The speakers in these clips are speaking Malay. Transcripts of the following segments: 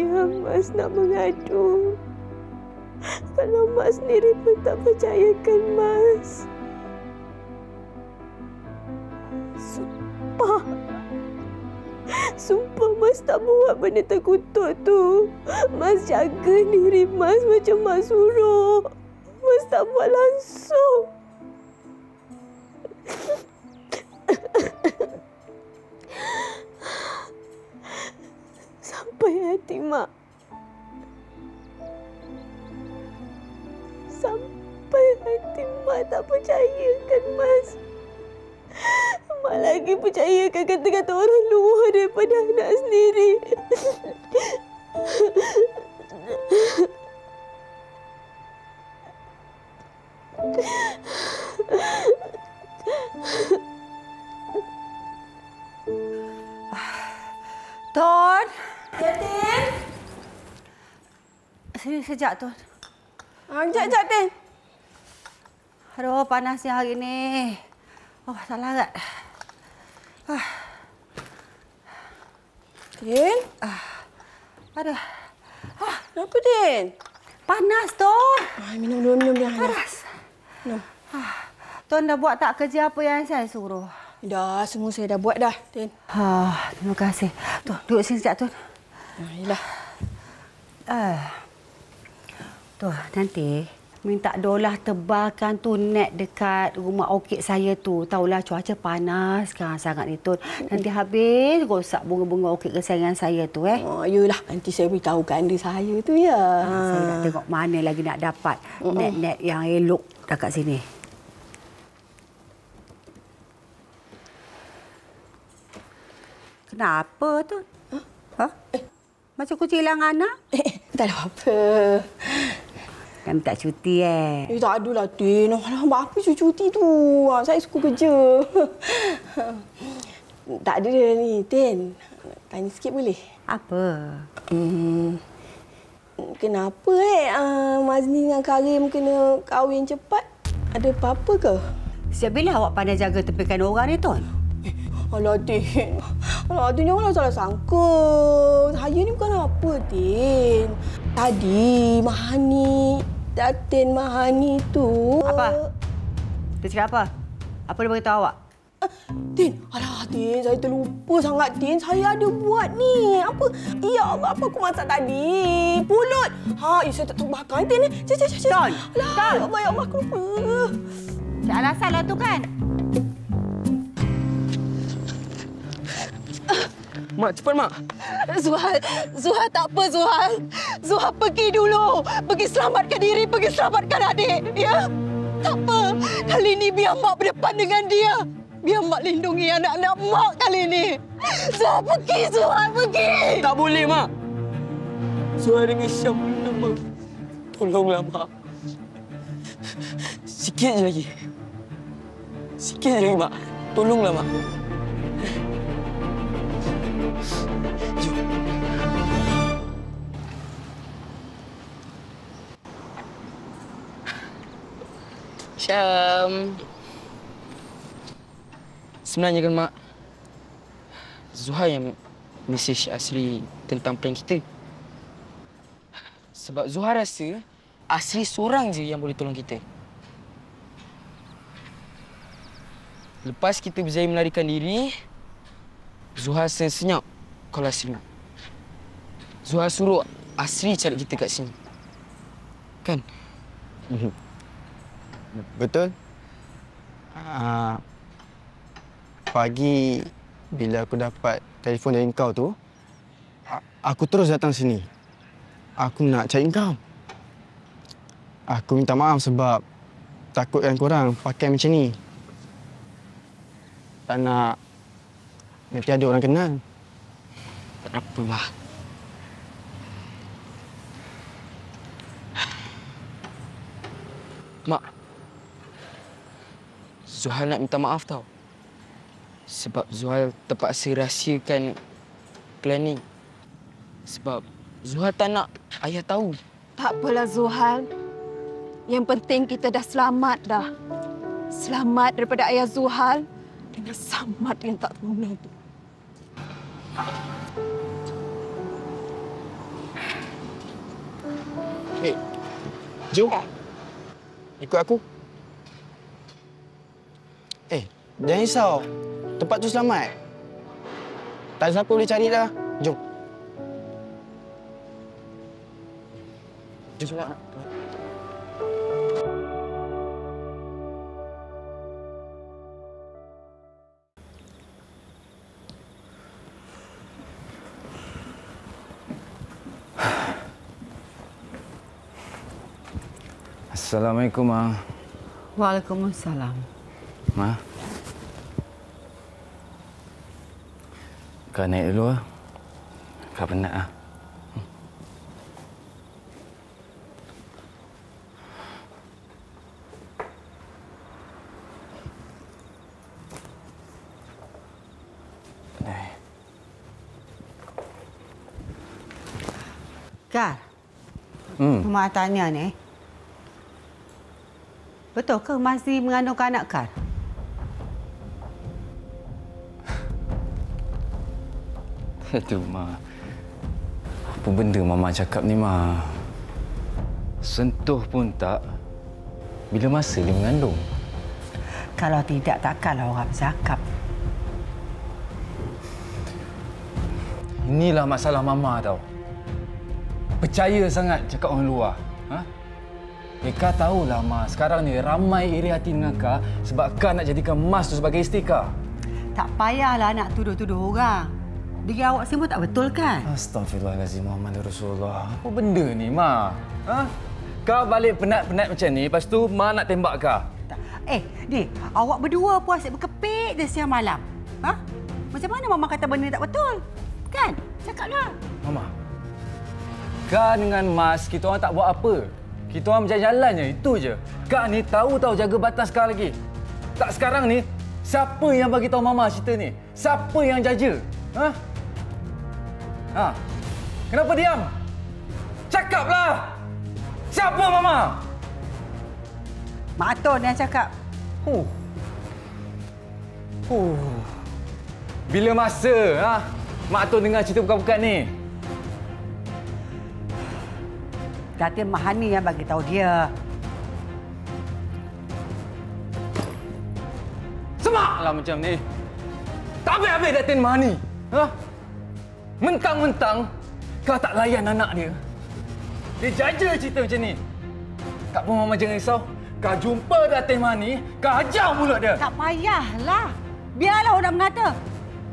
saya Mas nak mengadu. Kalau Mak sendiri pun tak percayakan Mas. Sumpah. Sumpah Mas tak buat benda terkutuk tu. Mas jaga diri Mas macam Mak suruh. Mas tak buat langsung. Sampai hati Mak. Sampai hati Mak tak percayakan Mas. Mak lagi percayakan kata-kata orang luar daripada anak sendiri. Ton! Ya, Tin? Sini sekejap, Ton. Sekejap, Tin. Aduh, panasnya hari ni. Oh, tak larat. Tin? Aduh. Kenapa, Tin? Panas, Ton. Minum dulu. Panas. Minum. Ton dah buat tak kerja apa yang saya suruh? Dah, semua saya dah buat dah, Tin. Terima kasih. Ton, duduk sini sekejap, Ton. Yelah. Tuh, nanti minta Dolah tebalkan tu net dekat rumah orkid saya tu. Taulah cuaca panas sekarang sangat ni, Tun. Nanti habis rosak bunga-bunga orkid kesayangan saya tu, Yelah, nanti saya beritahu anda saya tu, ya. Saya nak tengok mana lagi nak dapat net-net yang elok dekat sini. Kenapa, Tun? Macam kucing hilang anak? Tak ada apa. Kan minta cuti, Tak adalah, Tin. Alamak, apa cuti tu? Saya suka kerja. Tak ada ni, Tin. Tanya sikit boleh? Apa? Kenapa Mazni dengan Karim kena kahwin cepat? Ada apa-apa ke? Sejak bila awak pandai jaga tepikan orang ni, Tun? Alah, Tin. Alah, Tin, janganlah salah sangka. Saya ni bukan apa, Tin. Tadi Mahani, Datin Mahani tu... Apa? Dia cakap apa? Apa dia beritahu awak? Tin, alah, Tin. Saya terlupa sangat, Tin. Saya ada buat ni. Apa? Ya Allah, apa aku masak tadi? Pulut. Saya tak tahu makan, Tin. Cik. Ton! Alah, ya Allah, aku lupa. Cik alasan lah tu kan? Mak, cepat, Mak. Zuhal tak apa, Zuhal. Zuhal pergi dulu. Pergi selamatkan diri, pergi selamatkan adik. Ya? Tak apa. Kali ini biar Mak berdepan dengan dia. Biar Mak lindungi anak-anak Mak kali ini. Zuhal pergi, Zuhal pergi. Tak boleh, Mak. Zuhal dengan Syam nama. Tolonglah, Mak. Sikit je lagi. Sikit je lagi, Mak. Tolonglah, Mak. Jom. Syam. Sebenarnya kan, Mak, Zuhal yang mesej Asri tentang plan kita. Sebab Zuhal rasa Asri seorang je yang boleh tolong kita. Lepas kita berjaya melarikan diri, Zuhal senyap kalau Asri nak. Zuhal suruh Asri cari kita kat sini. Kan? Betul. Pagi bila aku dapat telefon dari kau tu, aku terus datang sini. Aku nak cari kau. Aku minta maaf sebab takutkan korang pakai macam ni. Tak nak nanti ada orang kenal. Tak apa, Mak. Mak, Zuhal nak minta maaf tau. Sebab Zuhal terpaksa rahsiakan plan ni. Sebab Zuhal tak nak ayah tahu. Tak apalah, Zuhal. Yang penting kita dah selamat dah. Selamat daripada ayah Zuhal dengan Samad yang tak terguna tu. Hei, jom. Ikut aku. Jangan risau. Tempat tu selamat. Tak ada siapa boleh cari dah. Jom. Jom. Assalamualaikum, Ma. Waalaikumsalam. Ma. Kau naik dulu, Kau penat, Kar, Mak tanya ni. Betul ke masih mengandungkan anak Kar? Aduh, Ma. Apa benda Mama cakap ni, Ma? Sentuh pun tak. Bila masa dia mengandung? Kalau tidak, takkanlah orang bercakap. Inilah masalah Mama tau. Percaya sangat cakap orang luar. Kau tahulah, Ma. Sekarang ni ramai iri hati dengan kau sebab kau nak jadikan Mas tu sebagai isteri kau. Tak payahlah nak tuduh-tuduh orang. Diri awak semua tak betul kan? Astaghfirullahalazim, Muhammad Rasulullah. Apa benda ni, Ma? Kau balik penat-penat macam ni, lepas tu Ma nak tembak kau. Ni, awak berdua pun asyik berkepit dia siang malam. Macam mana Mama kata benda ni tak betul? Kan? Cakaplah. Mama, kau dengan Mas, kita orang tak buat apa. Kita orang berjalan-jalan je, itu je. Kau ni tahu jaga batas kau lagi. Tak sekarang ni, siapa yang bagi tahu Mama cerita ni? Siapa yang jaja? Kenapa diam? Cakaplah! Siapa Mama? Mak Atun yang cakap. Bila masa Mak Atun dengar cerita bukan-bukan ni? Datin Mahani yang bagi tahu dia. Semaklah macam ni. Tak habis-habis Datin Mahani. Mentang-mentang kau tak layan anak dia. Dia jaja cerita macam ni. Tak apa, Mama jangan risau. Kau jumpa Datin Mahani, kau hajar mulut dia. Tak payahlah. Biarlah orang mengata.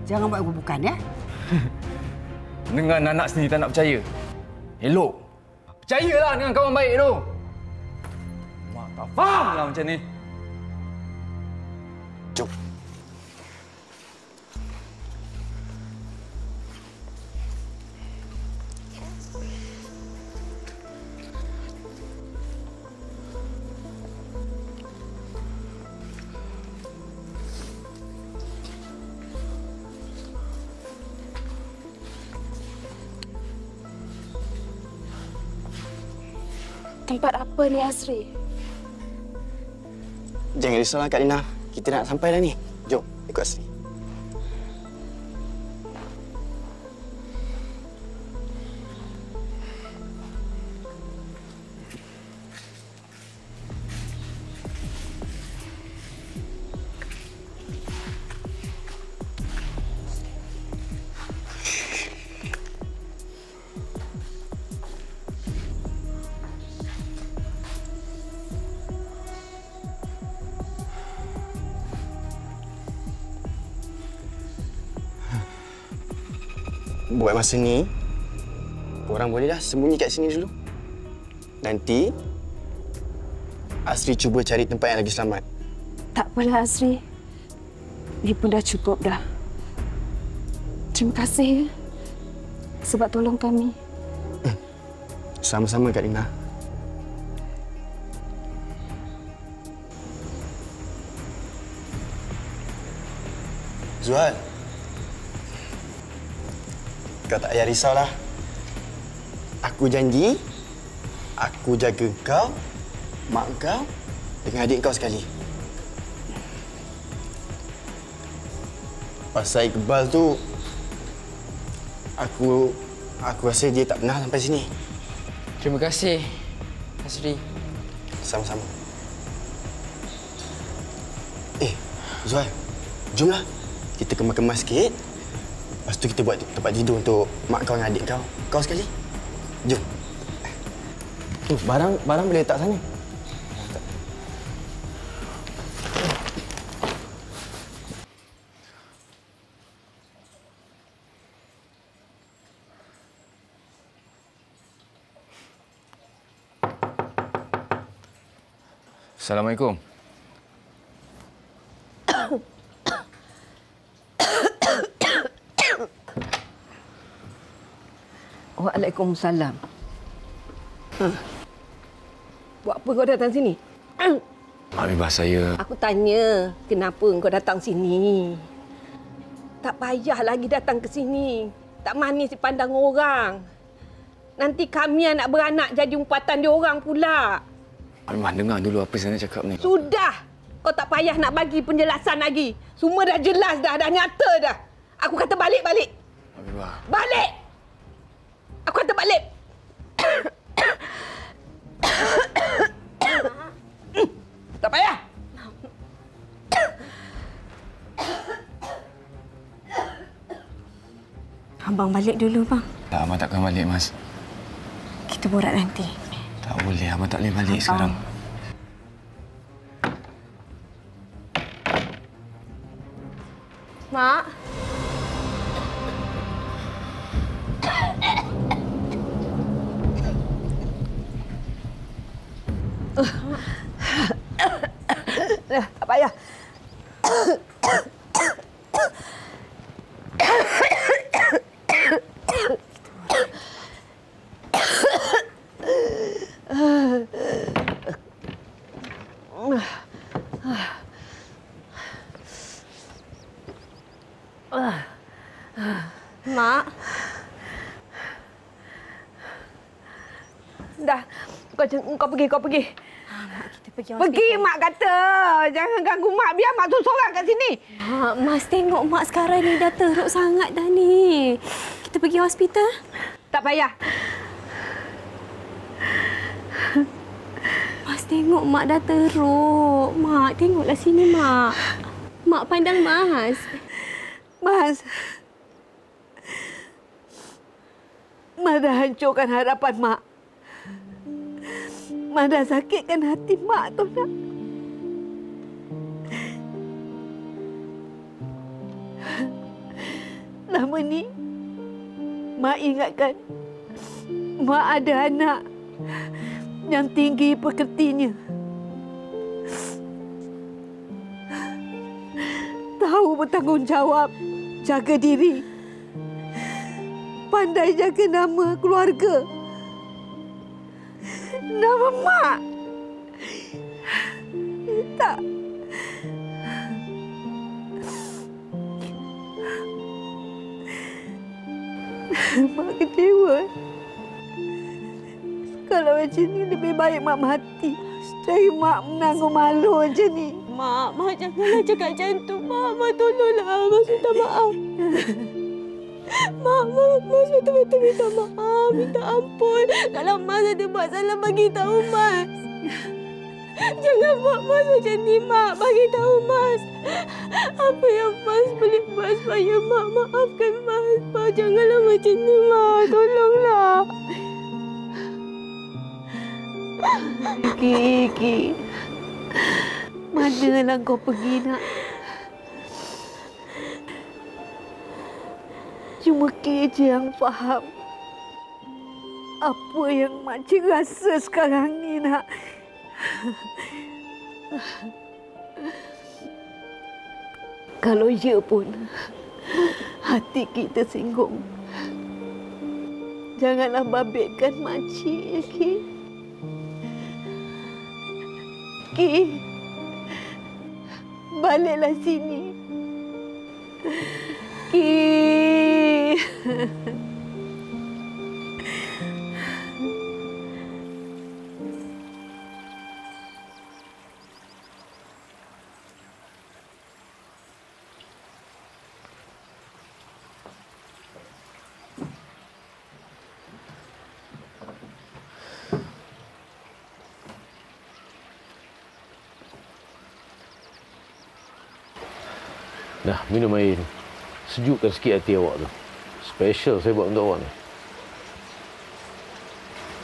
Jangan buat bukan ya. Dengan anak sendiri tak nak percaya. Elok. Percayalah dengan kawan baik tu. Mak tak fahamlah macam ni. Jom. Tempat apa ni, Azri? Jangan risaulah, Kak Lina. Kita nak sampai dah ni. Jom, ikut Asri. Buat masa ni, korang bolehlah sembunyi kat sini dulu. Nanti, Asri cuba cari tempat yang lagi selamat. Tak apalah, Azri. Ini pun dah cukup dah. Terima kasih sebab tolong kami. Sama-sama, Kak Lina. Zuhal. Kau tak payah risaulah. Aku janji, aku jaga kau, mak kau dengan adik kau sekali. Pasal Iqbal tu, aku rasa dia tak pernah sampai sini. Terima kasih. Asri. Sama-sama. Zuhal, jomlah. Kita kemas-kemas sikit. Lepas tu kita buat tempat tidur untuk mak kau dengan adik kau. Kau sekali. Jom. Tu, barang boleh letak sana. Assalamualaikum. Waalaikumsalam. Buat apa kau datang sini? Habibah, saya... Aku tanya, kenapa kau datang sini? Tak payah lagi datang ke sini. Tak manis dipandang orang. Nanti kami anak beranak jadi umpatan diorang pula. Habibah, dengar dulu apa saya nak cakap ni. Sudah. Kau tak payah nak bagi penjelasan lagi. Semua dah jelas dah nyata dah. Aku kata balik. Habibah. Balik! Aku kata balik. Tak payah. Abang balik dulu, bang. Tak, Abang takkan balik, Mas. Kita borak nanti. Tak boleh, Abang tak boleh balik sekarang. Mak. Tak payah. Mak. Dah. Kau pergi. Mak, kita pergi hospital. Pergi, mak kata. Jangan ganggu mak. Biar mak tu seorang kat sini. Mak, Mas tengok mak sekarang ni dah teruk sangat dah ni. Kita pergi hospital. Tak payah. Mas tengok mak dah teruk. Mak, tengoklah sini, Mak. Mak pandang Mas. Mas dah hancurkan harapan mak. Mak dah sakitkan hati mak tu, nak. Lama ni, mak ingatkan mak ada anak yang tinggi pekertinya. Tahu bertanggungjawab, jaga diri. Pandai jaga nama keluarga. Nama mak. Tak. Mak kecewa. Kalau macam ni lebih baik mak mati. Dari mak menanggung malu macam ni. Mak janganlah cakap macam tu. Mak tolonglah. Mas minta maaf. Mak betul-betul minta maaf. Minta ampun. Kalau Mas ada buat salah, bagi tahu Mas. Jangan buat Mas macam ni, Mak. Bagi tahu Mas. Apa yang Mas boleh buat supaya Mak maafkan Mas. Mak, janganlah macam ni, Mak. Tolonglah. Ki. Manalah kau pergi, nak? Cuma Ki je yang faham apa yang makcik rasa sekarang ni, nak. Kalau ya pun hati kita tersinggung, janganlah babitkan makcik, ya, Ki. Ki, baliklah sini. Ki. Nah, minum air ni. Sejukkan sikit hati awak tu. Special saya buat untuk awak ni.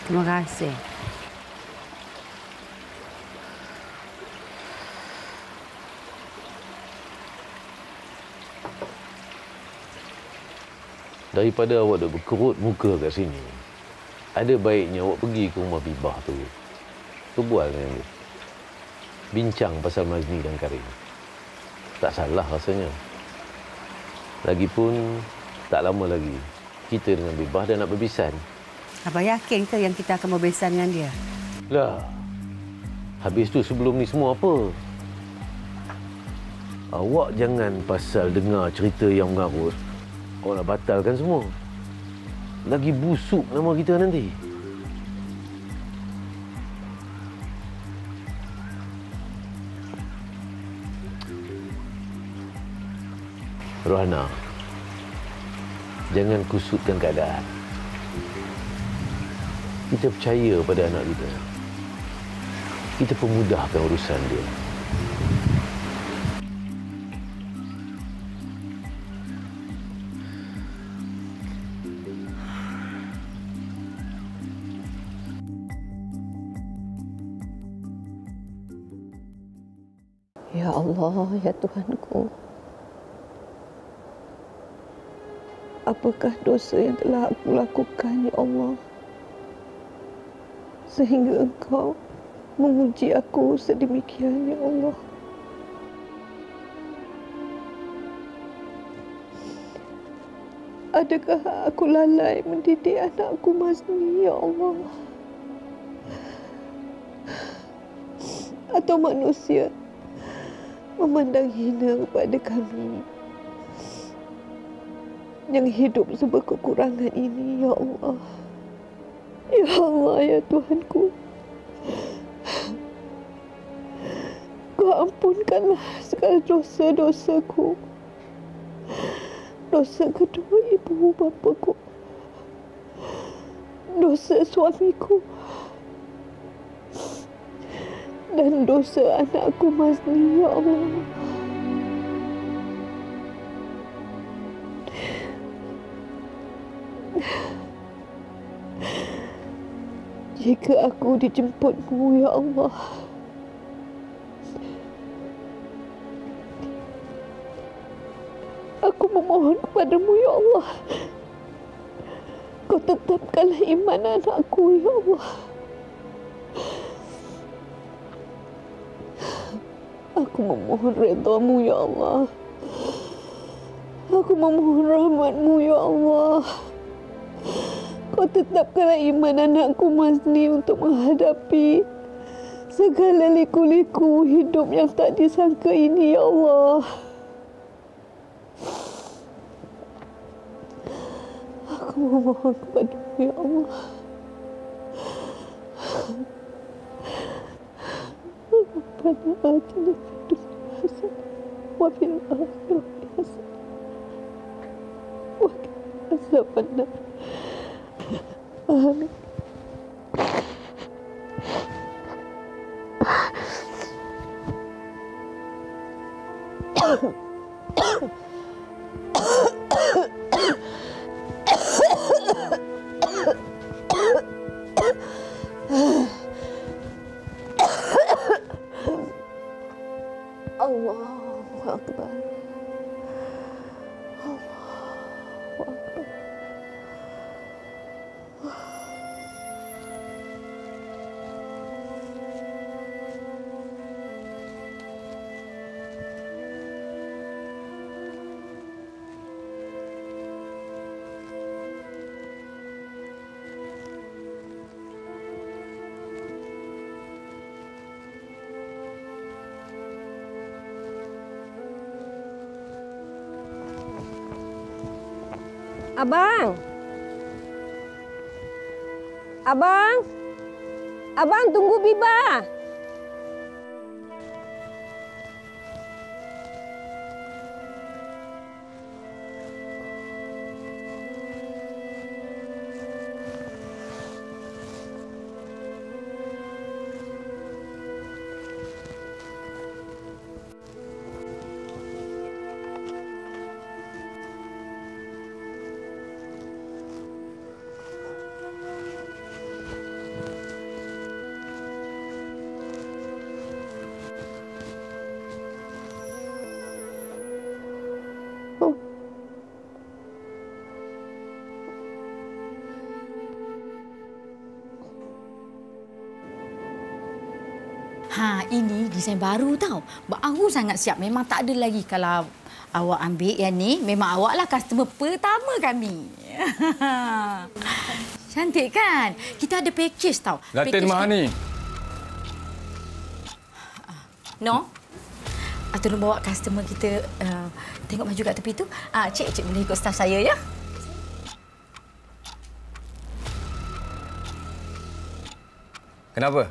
Terima kasih. Daripada awak dah berkerut muka kat sini, ada baiknya awak pergi ke rumah Bibah tu. Berbual dengan dia. Bincang pasal Mazni dan Karim. Tak salah rasanya. Lagipun, tak lama lagi, kita dengan Bibah dah nak berbisan. Abang yakin ke yang kita akan berbesan dengan dia? Lah, habis tu sebelum ni semua apa? Awak jangan pasal dengar cerita yang mengarut. Awak nak batalkan semua. Lagi busuk nama kita nanti. Rohana, jangan kusutkan keadaan. Kita percaya pada anak kita. Kita pemudahkan urusan dia. Ya Allah, ya Tuhanku. Apakah dosa yang telah aku lakukan, ya Allah? Sehingga Engkau menguji aku sedemikian, ya Allah. Adakah aku lalai mendidik anakku Mazni, ya Allah? Atau manusia memandang hina kepada kami yang hidup serba kekurangan ini, ya Allah. Ya Allah, ya Tuhanku. Kau ampunkanlah segala dosa-dosaku. Dosa kedua ibu bapaku. Dosa suamiku. Dan dosa anakku Mazni, ya Allah. Jika aku dijemputmu, ya Allah, aku memohon kepadamu, ya Allah, kau tetapkanlah iman anakku, ya Allah. Aku memohon redha-Mu, ya Allah. Aku memohon rahmat-Mu, ya Allah. Kau tetapkanlah iman anakku Mazni untuk menghadapi segala liku-liku hidup yang tak disangka ini, ya Allah. Aku memohon kepada-Mu, ya Allah. Rabbana atina fid dunya hasanah wa fil akhirati hasanah wa qina azabannar. Amin. Allahu Akbar. Allahu Akbar. Abang! Abang! Abang, tunggu Bibah! Ini desain baru tau. Baru sangat siap. Memang tak ada lagi. Kalau awak ambil yang ni, memang awaklah customer pertama kami. Cantik kan? Kita ada package tau. Latin Mahani. No? Tolong bawa customer kita tengok baju kat tepi tu. Cik boleh ikut staff saya, ya? Kenapa?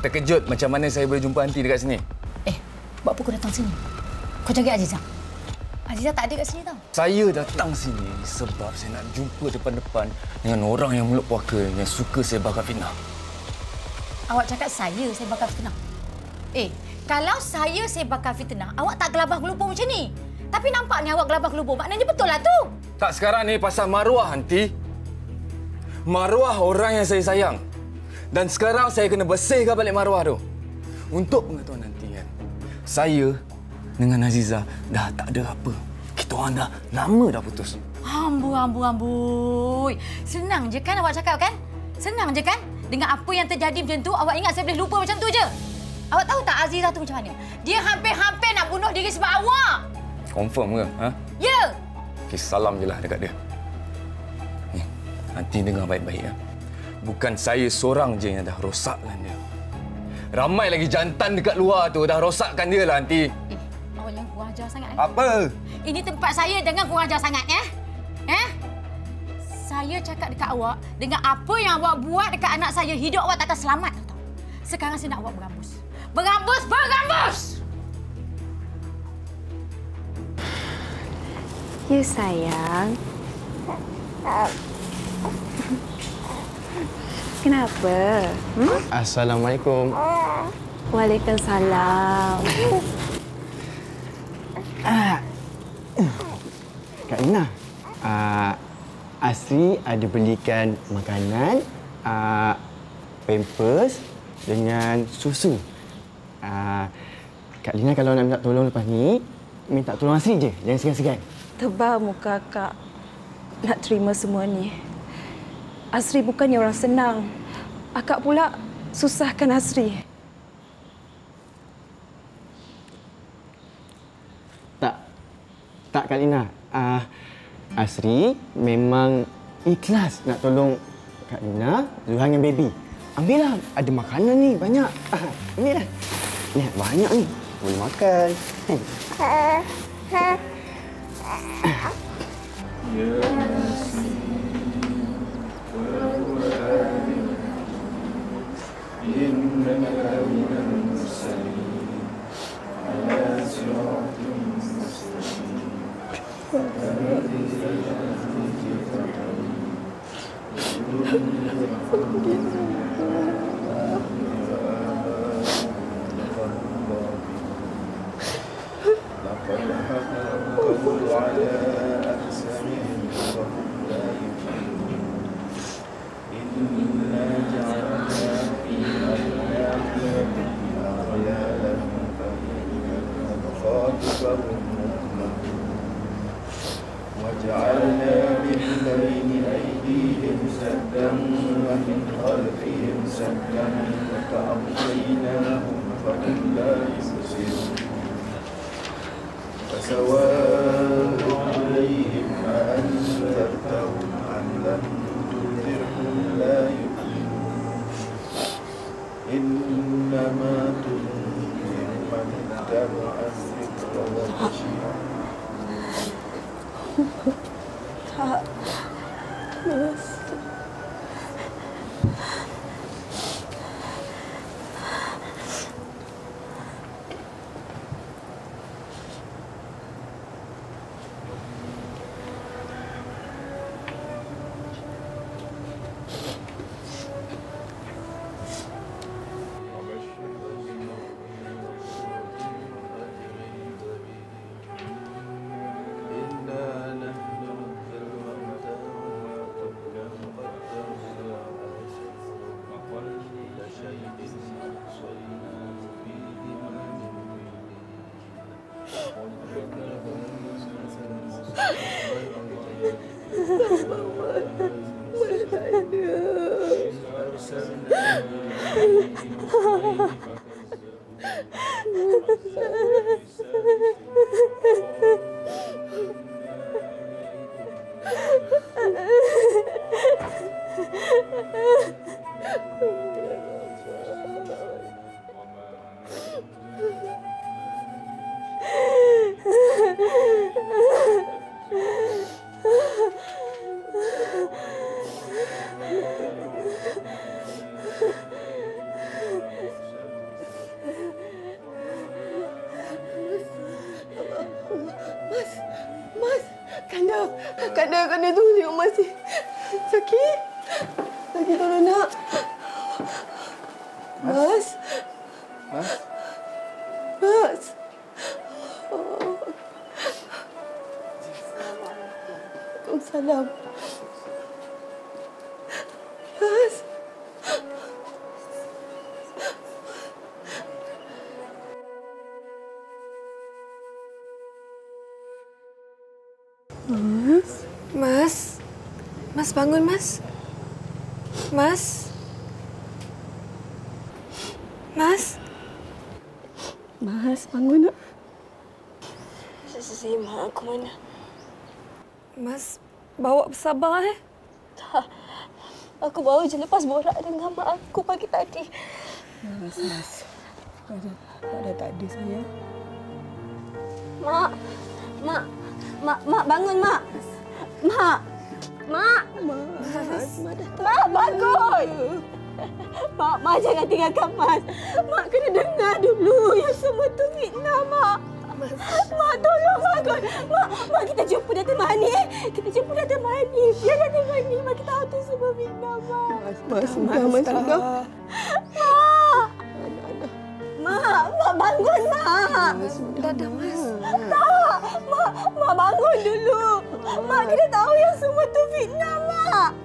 Terkejut macam mana saya boleh jumpa Aunty dekat sini? Buat apa kau datang sini? Kau jaga Azizah. Azizah tak ada kat sini tau. Saya datang sini sebab saya nak jumpa depan-depan dengan orang yang mulut puaka yang suka saya bakar fitnah. Awak cakap saya bakar fitnah? Kalau saya bakar fitnah, awak tak gelabah gelubur macam ni. Tapi nampaknya awak gelabah gelubur. Maknanya betul lah tu. Tak, sekarang ni pasal maruah, Aunty. Maruah orang yang saya sayang. Dan sekarang saya kena bersihkan balik maruah tu. Untuk pengetahuan nanti kan, saya dengan Azizah dah tak ada apa. Kita orang dah lama dah putus. Amboi. Senang je kan awak cakap kan? Senang je kan? Dengan apa yang terjadi macam tu, awak ingat saya boleh lupa macam tu je? Awak tahu tak Azizah tu macam mana? Dia hampir-hampir nak bunuh diri sebab awak. Confirm ke? Ya. Okey, salam je lah dekat dia. Ni, Aunty dengar baik-baik ya. Bukan saya seorang je yang dah rosakkan dia. Ramai lagi jantan dekat luar tu dah rosakkan dia lah, Aunty. Awak jangan kurang ajar sangat. Apa? Ini tempat saya, jangan kurang ajar sangat, ya? Saya cakap dekat awak, dengan apa yang awak buat dekat anak saya, hidup awak takkan selamat. Tahu? Sekarang saya nak awak berambus. Berambus! Berambus! Ya, sayang. Kenapa? Assalamualaikum. Waalaikumsalam. Kak Ina, Asri ada belikan makanan, pampers dengan susu. Kak Lina kalau nak minta tolong lepas ni, minta tolong Asri je. Jangan segan-segan. Tebal muka Kak nak terima semua ni. Asri bukannya orang senang. Akak pula susahkan Asri. Tak Kak Lina. Asri memang ikhlas nak tolong Kak Lina, Zuhan dan baby. Ambillah, ada makanan ni banyak. Ambillah. Ni banyak ni. Boleh makan. وجعلنا من بين أيديهم سدا ومن خلفهم سدا فأغشيناهم فهم لا يبصرون فسواء عليهم أأنذرتهم أم لم تنذرهم لا يؤمنون إنما تنذر من اتبع الذكر وخشي Kak, terus. Mama. Kanda tunggu tengok Mas ni. Sakit? Sakit tolong nak. Mas? Mas? Mas? Waalaikumsalam. Mas? Mas? Mas bangun, Mas. Mas? Mas? Mas bangun nak. Zima, aku mana? Mas bawa bersabar Tak. Aku baru je lepas borak dengan mak aku pagi tadi. Mas. Dah tak ada saya. Mak bangun, Mak. Mak. Mas Bangun. Mak jangan tinggalkan Mas. Mak kena dengar dulu yang semua tu fitnah, Mak. Mak tolong bangun. Mak kita jumpa Datuk Mani. Kita jumpa Datuk Mani. Biar Datuk Mani. Mak kita tahu tu semua fitnah, Mak. Mas sudah. Mak bangun, Mak. Dah, Mas. Tak. Mak bangun dulu. Mak kena tahu yang semua tu fitnah, Mak.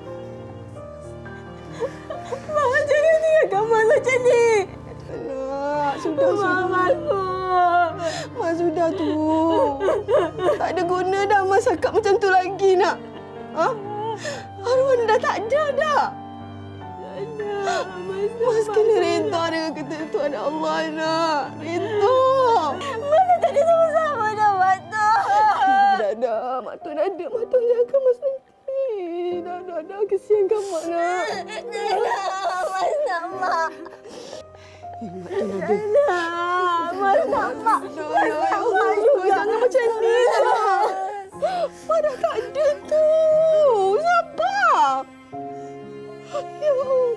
Mak jangan tinggalkan Mak macam ni. Nak, sudah. Bangun. Mas sudah tu. Tak ada guna dah Mas cakap macam tu lagi nak. Ha? Arwah dah tak ada dah. Mas kena redha dengan ketentuan Allah nak. Redha. Mana tak ada sama-sama dah, Mak Tu. Dah. Mak Tu dah ada. Mak Tu jaga Mas nanti. Dah. Kesiankan Mak nak. Mas nak Mak. Mak Tu dah ada. Mas nak Mak. Mas nak Mak juga. Jangan macam ni lah. Mak dah tak ada tu. Sabar. Ya Allah.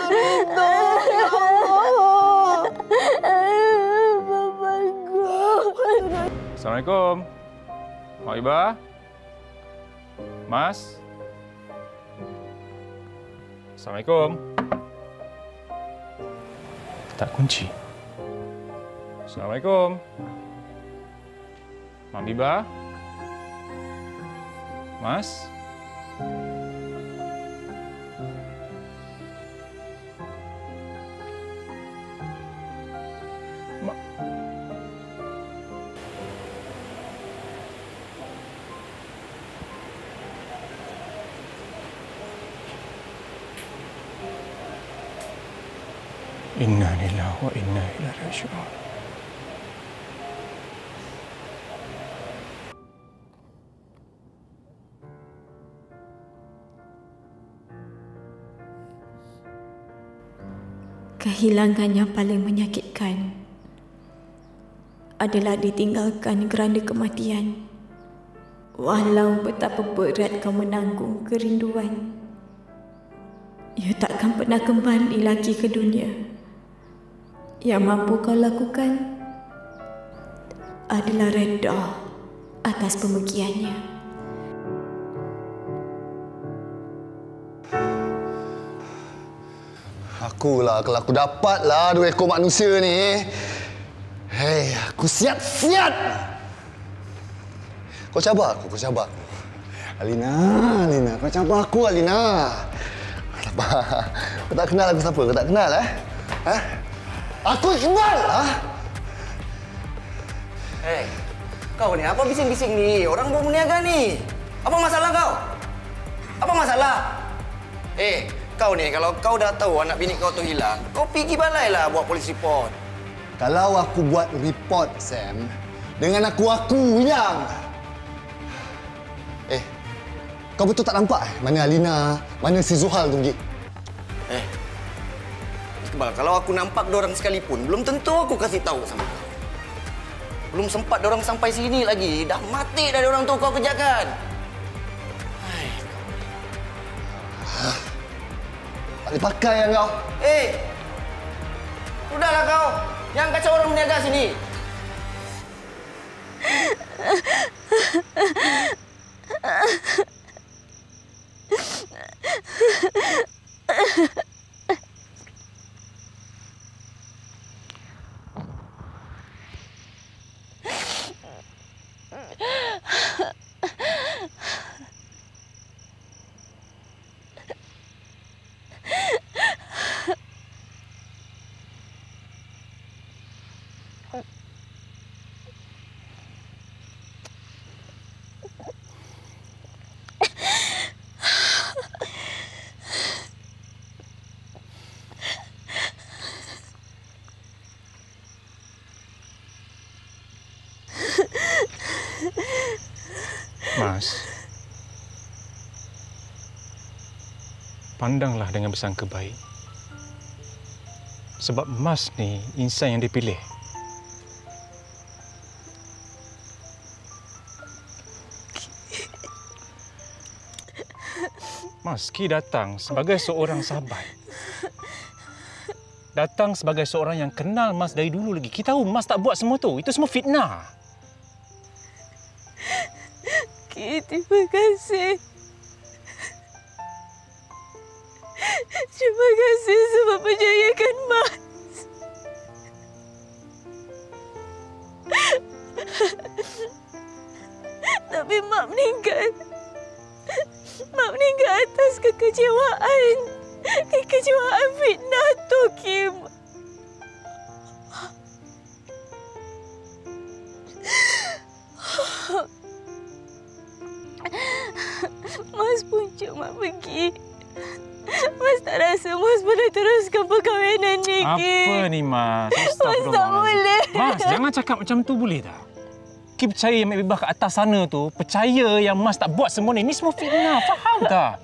Ridha, ya Allah. Bapakku. Assalamualaikum. Mak Iba? Mas? Assalamualaikum. Tak kunci. Assalamualaikum. Mak Iba? Mas? Inna lillahi wa inna ilaihi raji'un. Kehilangan yang paling menyakitkan adalah ditinggalkan kerana kematian. Walau betapa berat kau menanggung kerinduan, ia takkan pernah kembali lagi ke dunia. Yang mampu kau lakukan adalah redha atas pemergiannya. Akulah kalau aku dapatlah 2 ekor manusia ni. Hei, aku siap-siap. Kau cabar aku. Alina, kau cabar aku, Alina. Kau tak kenal aku siapa? Kau tak kenal, Ha? Aku Iqbal, Hei, kau ni apa bising-bising ni? Orang baru berniaga ni. Apa masalah kau? Apa masalah? Kau ni, kalau kau dah tahu anak bini kau tu hilang, kau pergi balai lah buat polis report. Kalau aku buat report, Sam, dengan aku hilang. Kau betul tak nampak mana Alina, mana si Zuhal tu pergi? Iqbal, kalau aku nampak dorang sekalipun, belum tentu aku kasih tahu sama kau. Belum sempat dorang sampai sini lagi, dah mati dah dorang tu kau kejarkan. Tak boleh pakai yang kau. Sudahlah kau. Jangan kacau orang berniaga sini. Mas, pandanglah dengan bersangka baik. Sebab Mas ni insan yang dipilih. Mas, Ki datang sebagai seorang sahabat. Datang sebagai seorang yang kenal Mas dari dulu lagi. Ki tahu Mas tak buat semua tu. Itu semua fitnah. Ki, terima kasih. Terima kasih sebab percayakan Mas. Tapi Mak meninggal. Mak meninggal atas kekecewaan. Kekecewaan fitnah tu, Kim. Mas punca Mak pergi. Mas tak rasa Mas boleh teruskan perkahwinan ni, Kim. Apa ni, Mas? Mas tak boleh. Mas, jangan cakap macam tu boleh tak? Ki percaya yang Mek Bibah kat atas sana tu, percaya yang Mas tak buat semua ni. Ini semua fitnah, faham tak?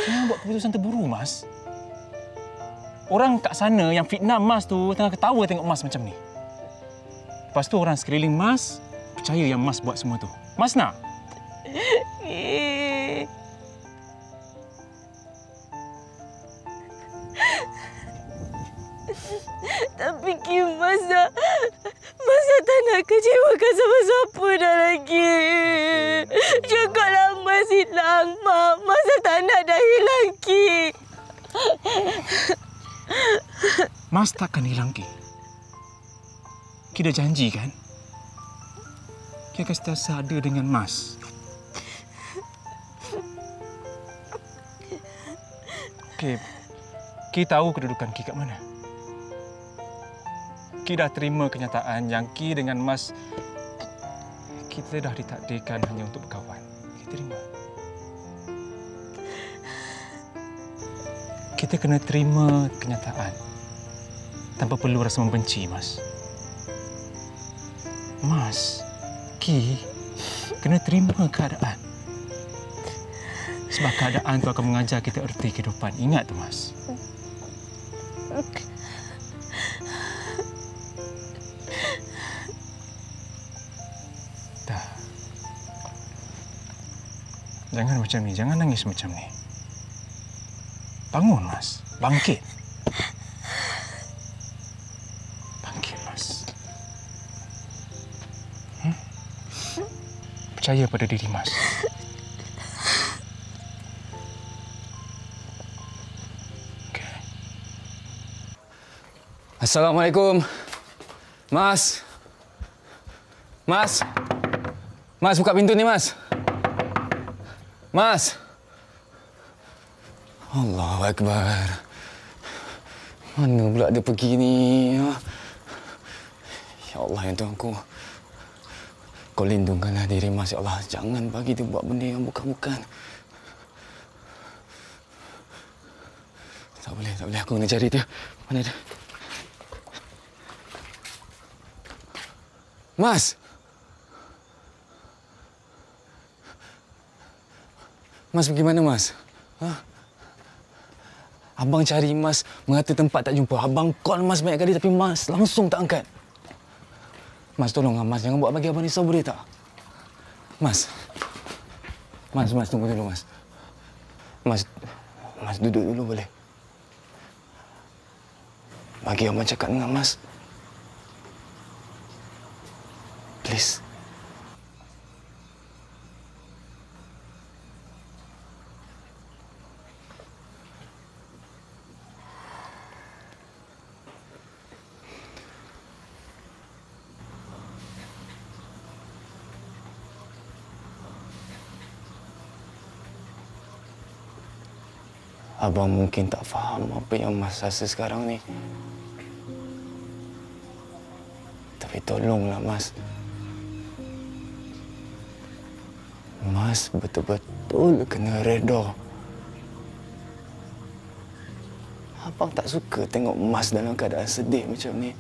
Jangan buat keputusan terburu, Mas. Orang kat sana yang fitnah Mas tu tengah ketawa tengok Mas macam ni. Lepas tu orang sekeliling Mas percaya yang Mas buat semua tu. Mas nak? Tapi Kim, Mas dah tak nak kecewakan siapa-siapa dah lagi. Cukuplah Mas hilang, Mak. Mas tak nak dah hilang, Ki. Mas takkan hilang, Ki. Ki dah janji, kan? Ki akan sentiasa ada dengan Mas. Ki tahu kedudukan Ki kat mana. Ki dah terima kenyataan yang Ki dengan Mas, kita dah ditakdirkan hanya untuk berkawan. Ki terima. Kita kena terima kenyataan tanpa perlu rasa membenci, Mas. Mas, Ki kena terima keadaan. Sebab keadaan tu akan mengajar kita erti kehidupan. Ingat tu, Mas. Dah. Jangan macam ni. Jangan nangis macam ni. Bangun, Mas. Bangkit. Bangkit, Mas. Percaya pada diri Mas. Assalamualaikum. Mas. Mas. Mas, buka pintu ni, Mas. Mas. Allahu Akbar. Mana pula dia pergi ni? Ya Allah, yang Tuhanku. Kau lindungkanlah diri Mas, ya Allah. Jangan bagi dia buat benda yang bukan-bukan. Tak boleh. Aku kena cari dia. Mana dia? Mas! Mas pergi mana, Mas? Ha? Abang cari Mas, mengata tempat tak jumpa. Abang call Mas banyak kali tapi Mas langsung tak angkat. Mas, tolonglah Mas. Jangan buat bagi abang risau, boleh tak? Mas. Mas, tunggu dulu, Mas. Mas duduk dulu, boleh? Bagi abang cakap dengan Mas. Please. Abang mungkin tak faham apa yang Mas rasa sekarang ni. Tapi tolonglah, Mas. Mas betul-betul kena reda. Abang tak suka tengok Mas dalam keadaan sedih macam ni.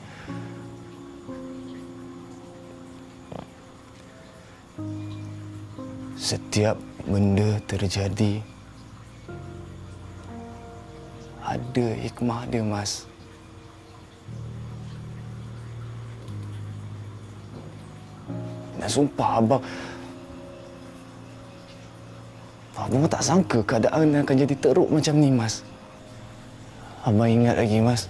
Setiap benda terjadi, ada hikmah dia, Mas. Dan sumpah abang tak sangka keadaan akan jadi teruk macam ni, Mas. Abang ingat lagi, Mas.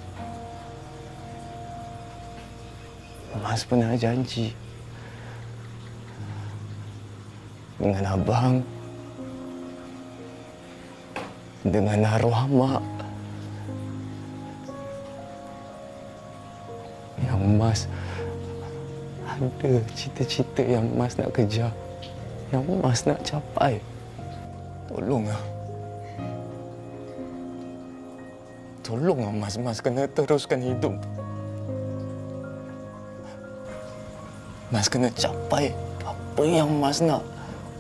Mas pernah janji dengan abang, dengan arwah mak, yang Mas ada cita-cita yang Mas nak kejar, yang Mas nak capai. Tolonglah. Tolonglah, Mas. Mas kena teruskan hidup. Mas kena capai apa yang Mas nak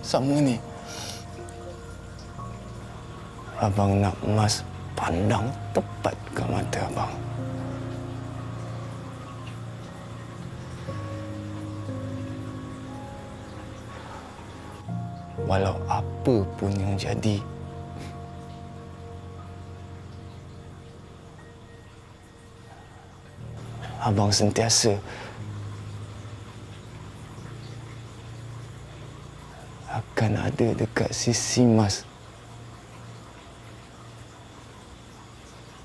sama ni. Abang nak Mas pandang tepat ke mata abang. Walau apa pun yang jadi, abang sentiasa akan ada dekat sisi Mas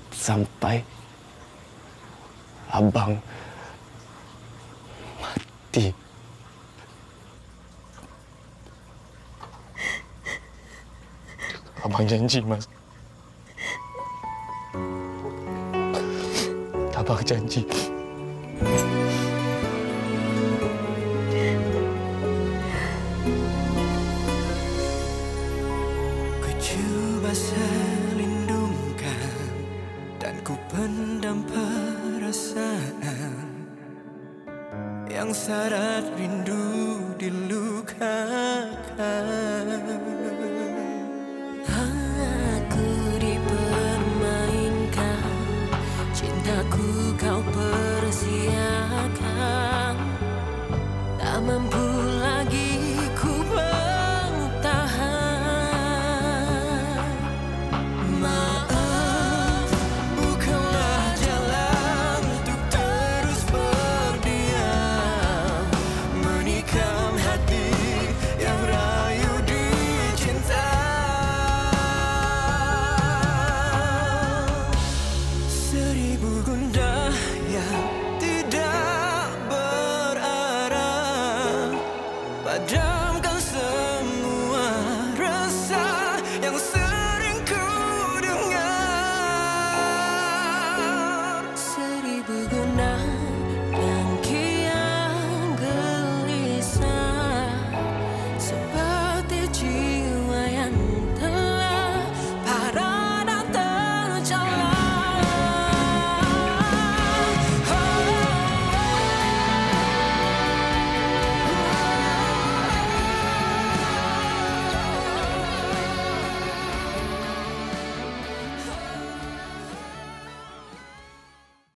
sampai abang mati. Abang janji, Mas. Abang janji. Ku cuba selindungkan dan ku pendam perasaan yang syarat rindu dilukakan.